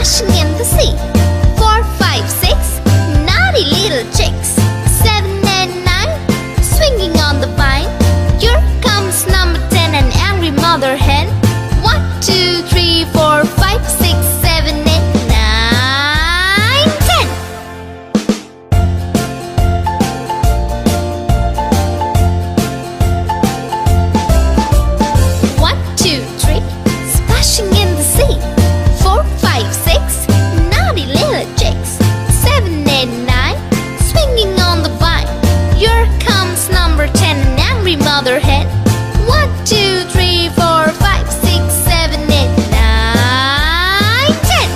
splashing in the sea. 4, 5, 6, naughty little chicks. 7 and 9, swinging on the vine. Here comes number 10, an angry mother hen. 1, 2, 3, 4, 5, 6, 7, 8, 9, 10. 1, 2, 3, splashing in the sea. 4, 5, 6, naughty little chicks. 7, 8, 9, swinging on the vine. Here comes number 10, an angry mother hen. 1, 2, 3, 4, 5, 6, 7, 8, 9, 10.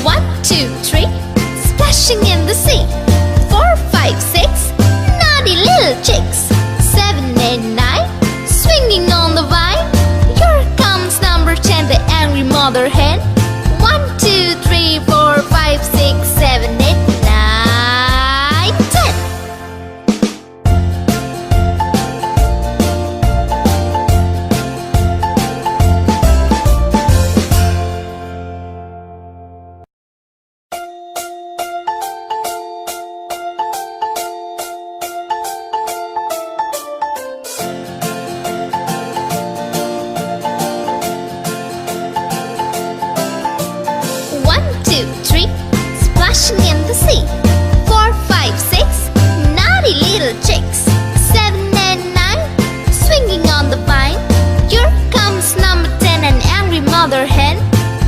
1, 2, 3, splashing in the sea. 4, 5, 6, naughty little chicks. 7, 8, 9, swinging on the vine. Here comes number 10, the angry mother hen. 1, 2, 3, 4, 5, 6, 7, 8, 9, 10. 1, 2, 3, splashing in the sea. 4, 5, 6, naughty little chicks. 7 and 9, swinging on the vine. Here comes number 10, an angry mother hen.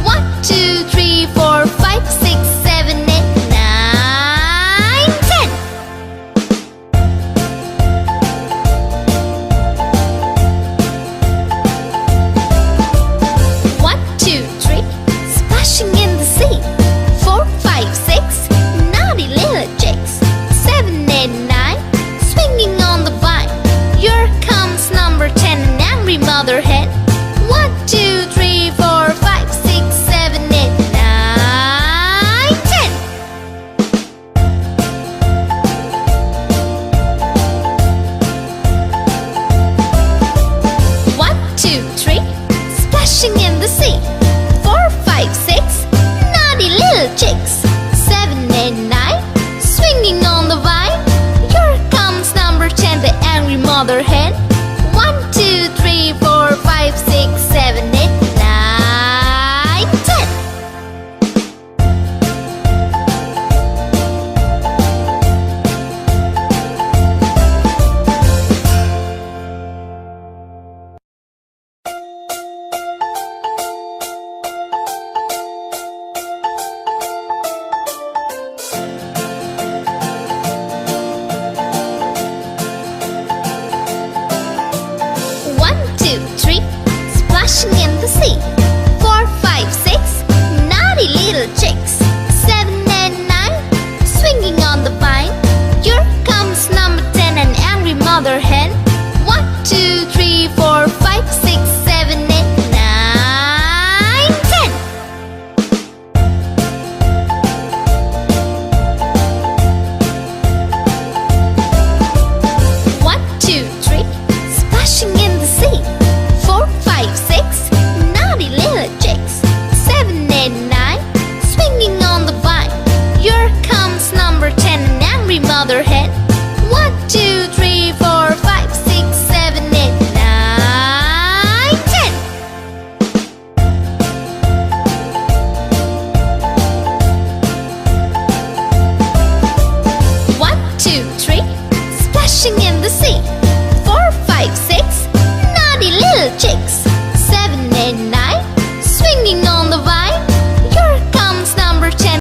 1, 2, 3, 4, 5, 6, 7, 8, 9, 10. 1, 2, 3, splashing in the sea. 4, 5, 6, naughty little chicks. 7, 8, 9, swinging on the vine. Here comes number 10, an angry mother hen. 1, 2, 3, 4, 5, 6, 7, 8, 9, 10. 1, 2, 3, splashing in the sea. 4, 5, 6, naughty little chicks. 7, 8, 9, swinging on the vine. Here comes number 10, the angry mother hen. 1, 2, 3, 4, 5, 6, 7, 8, 9, 10. 1, 2, 3, splashing in the sea. 4, 5, 6, naughty little chicks. 7 and 9, swinging on the vine. Here comes number 10, an angry mother hen. 1, 2, 3, 4, 5, 6, 7, 8, 9, 10. 1, 2, 3, splashing in the sea. 4, 5, 6, naughty little chicks. 7, 8, 9, swinging on the vine. Here comes number 10, an angry mother hen. 1, 2, 3, 4, 5, 6, 7, 8, 9, 10. 1, 2, 3, splashing in the sea.